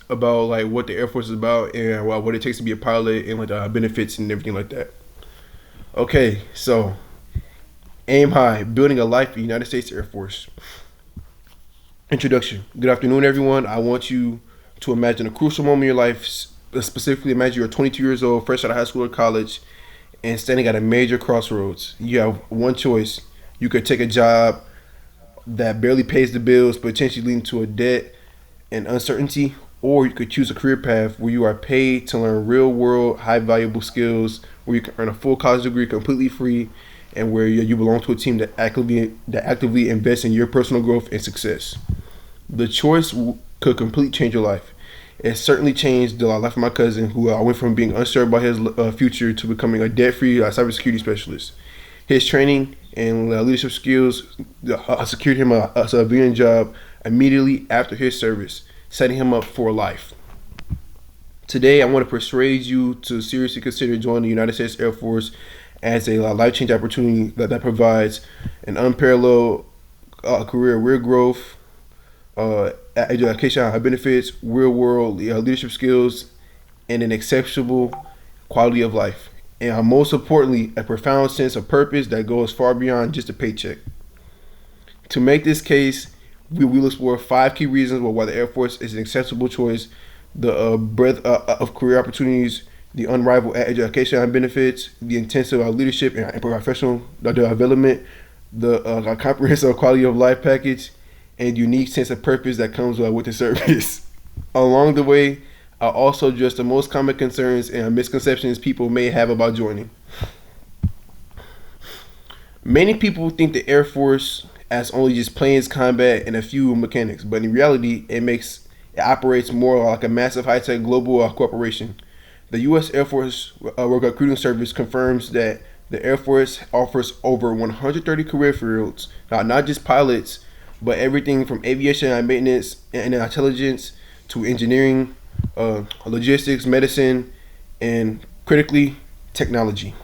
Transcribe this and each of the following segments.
about like what the Air Force is about and what it takes to be a pilot and like the benefits and everything like that. Okay, so aim high, building a life in the United States Air Force. Introduction. Good afternoon, everyone. I want you to imagine a crucial moment in your life. Specifically, imagine you're 22 years old, fresh out of high school or college, and standing at a major crossroads. You have one choice. You could take a job that barely pays the bills, potentially leading to a debt and uncertainty, or you could choose a career path where you are paid to learn real world, high valuable skills, where you can earn a full college degree completely free, and where you belong to a team that actively invests in your personal growth and success. The choice could completely change your life. It certainly changed the life of my cousin, who I went from being unsure about his future to becoming a debt-free cybersecurity specialist. His training and leadership skills secured him a civilian job immediately after his service, setting him up for life. Today, I want to persuade you to seriously consider joining the United States Air Force as a life-changing opportunity that provides an unparalleled career growth, education benefits, real-world leadership skills, and an exceptional quality of life. And most importantly, a profound sense of purpose that goes far beyond just a paycheck. To make this case, we will explore 5 key reasons why the Air Force is an acceptable choice: the breadth of career opportunities, the unrivaled education and benefits, the intensive leadership and professional development, the comprehensive quality of life package, and unique sense of purpose that comes with the service. Along the way, I'll also address the most common concerns and misconceptions people may have about joining. Many people think the Air Force as only just planes, combat, and a few mechanics, but in reality, it operates more like a massive high-tech global corporation. The U.S. Air Force Recruiting Service confirms that the Air Force offers over 130 career fields, not just pilots, but everything from aviation and maintenance and intelligence to engineering, logistics, medicine, and critically, technology.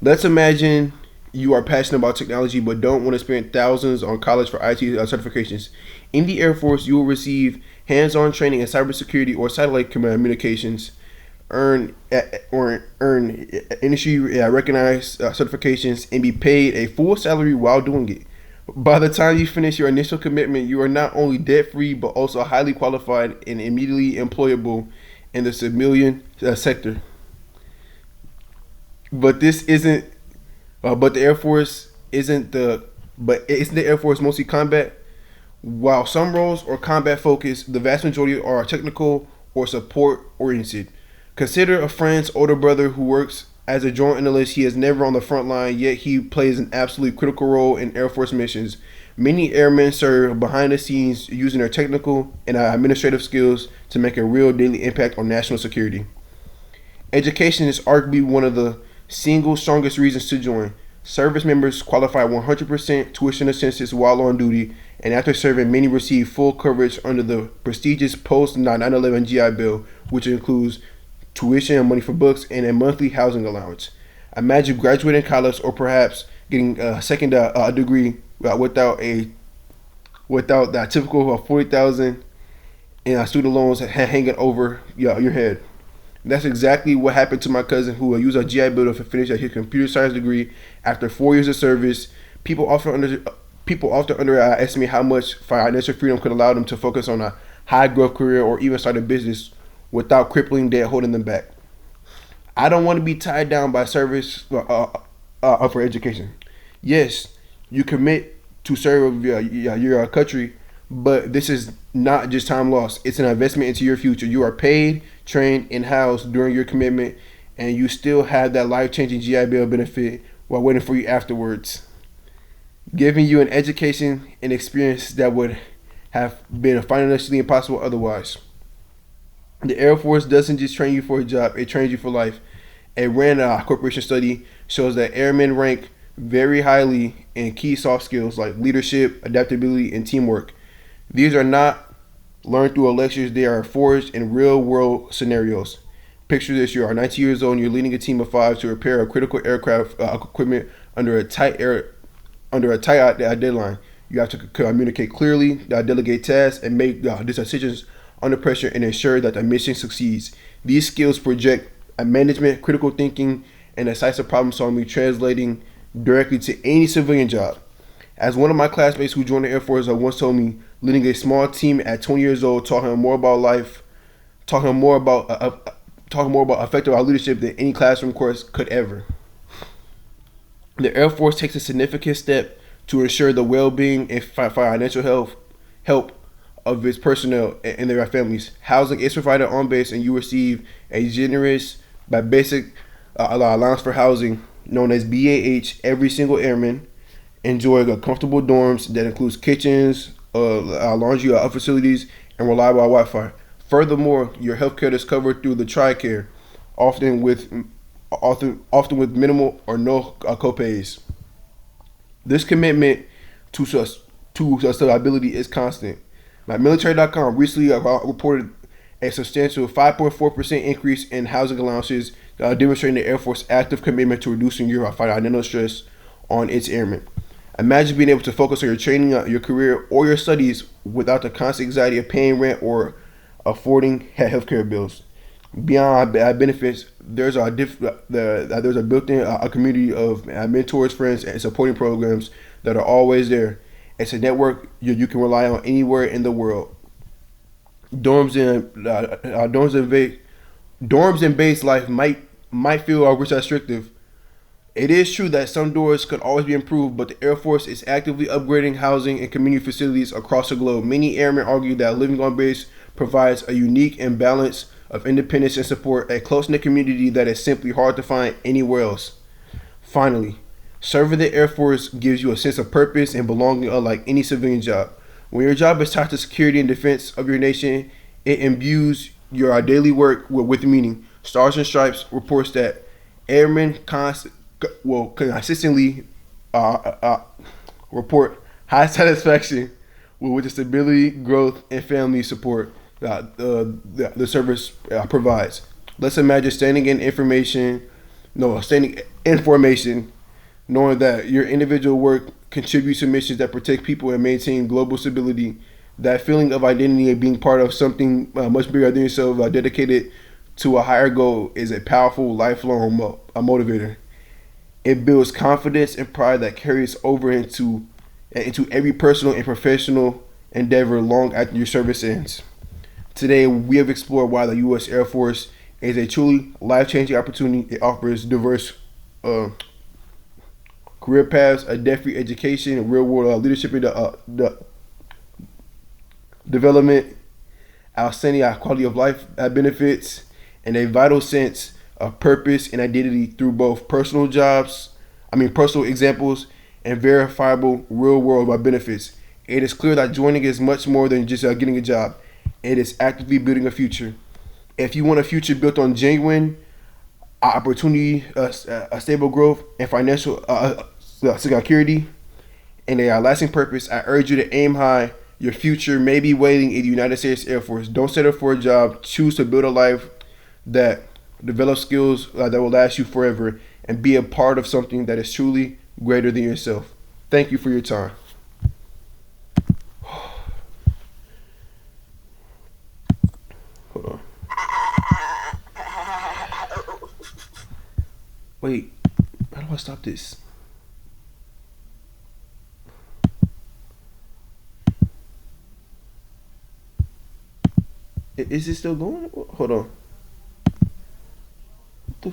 Let's imagine you are passionate about technology but don't want to spend thousands on college for IT certifications. In the Air Force, you will receive hands-on training in cybersecurity or satellite communications, earn industry recognized certifications, and be paid a full salary while doing it. By the time you finish your initial commitment, you are not only debt-free but also highly qualified and immediately employable in the civilian sector. But this isn't. But the Air Force isn't the. But isn't the Air Force mostly combat? While some roles are combat focused, the vast majority are technical or support oriented. Consider a friend's older brother who works as a joint analyst. He is never on the front line, yet he plays an absolutely critical role in Air Force missions. Many airmen serve behind the scenes using their technical and administrative skills to make a real daily impact on national security. Education is arguably one of the single strongest reasons to join. Service members qualify 100% tuition assistance while on duty, and after serving, many receive full coverage under the prestigious post 9/11 GI Bill, which includes tuition and money for books and a monthly housing allowance. Imagine graduating college or perhaps getting a second degree without that typical 40,000 in student loans hanging over your head. That's exactly what happened to my cousin, who used a GI Bill to finish his computer science degree after 4 years of service. People often underestimate how much financial freedom could allow them to focus on a high growth career or even start a business without crippling debt holding them back. I don't want to be tied down by service for education. Yes, you commit to serve your country, but this is not just time lost. It's an investment into your future. You are paid, trained, and housed during your commitment, and you still have that life-changing GI Bill benefit while waiting for you afterwards, giving you an education and experience that would have been financially impossible otherwise. The Air Force doesn't just train you for a job, it trains you for life. A Rand Corporation study shows that airmen rank very highly in key soft skills like leadership, adaptability, and teamwork. These are not learned through lectures, they are forged in real world scenarios. Picture this: you are 19 years old and you're leading a team of 5 to repair a critical aircraft equipment under a tight deadline. You have to communicate clearly, delegate tasks, and make decisions under pressure and ensure that the mission succeeds. These skills project a management, critical thinking, and decisive problem solving, translating directly to any civilian job. As one of my classmates who joined the Air Force once told me, leading a small team at 20 years old taught him more about life, talking more about effective leadership than any classroom course could ever. The Air Force takes a significant step to ensure the well-being and financial help of its personnel and their families. Housing is provided on base, and you receive a generous by basic allowance for housing, known as BAH. Every single airman enjoy comfortable dorms that includes kitchens, laundry, facilities, and reliable Wi-Fi. Furthermore, your healthcare is covered through the TRICARE, often with minimal or no copays. This commitment to sustainability is constant. My military.com recently reported a substantial 5.4% increase in housing allowances, demonstrating the Air Force's active commitment to reducing your financial stress on its airmen. Imagine being able to focus on your training, your career, or your studies without the constant anxiety of paying rent or affording healthcare bills. Beyond benefits, there's a built-in a community of mentors, friends, and supporting programs that are always there. It's a network you can rely on anywhere in the world. Dorms and base life might feel restrictive. It is true that some doors could always be improved, but the Air Force is actively upgrading housing and community facilities across the globe. Many airmen argue that living on base provides a unique imbalance of independence and support, a close-knit community that is simply hard to find anywhere else. Finally, serving the Air Force gives you a sense of purpose and belonging unlike any civilian job. When your job is tied to security and defense of your nation, it imbues your daily work with meaning. Stars and Stripes reports that airmen consistently report high satisfaction with the stability, growth, and family support the service provides. Let's imagine standing in formation, knowing that your individual work contributes to missions that protect people and maintain global stability. That feeling of identity and being part of something much bigger than yourself, dedicated to a higher goal, is a powerful, lifelong motivator. It builds confidence and pride that carries over into every personal and professional endeavor long after your service ends. Today, we have explored why the U.S. Air Force is a truly life-changing opportunity. It offers diverse career paths, a depth-free education, real-world leadership development, outstanding quality of life benefits, and a vital sense of purpose and identity through both personal examples and verifiable real-world benefits. It is clear that joining is much more than just getting a job. It is actively building a future. If you want a future built on genuine opportunity, a stable growth, and financial security, and a lasting purpose, I urge you to aim high. Your future may be waiting in the United States Air Force. Don't settle for a job. Choose to build a life that develops skills that will last you forever, and be a part of something that is truly greater than yourself. Thank you for your time. Hold on. Wait, how do I stop this? Is it still going? Hold on. What the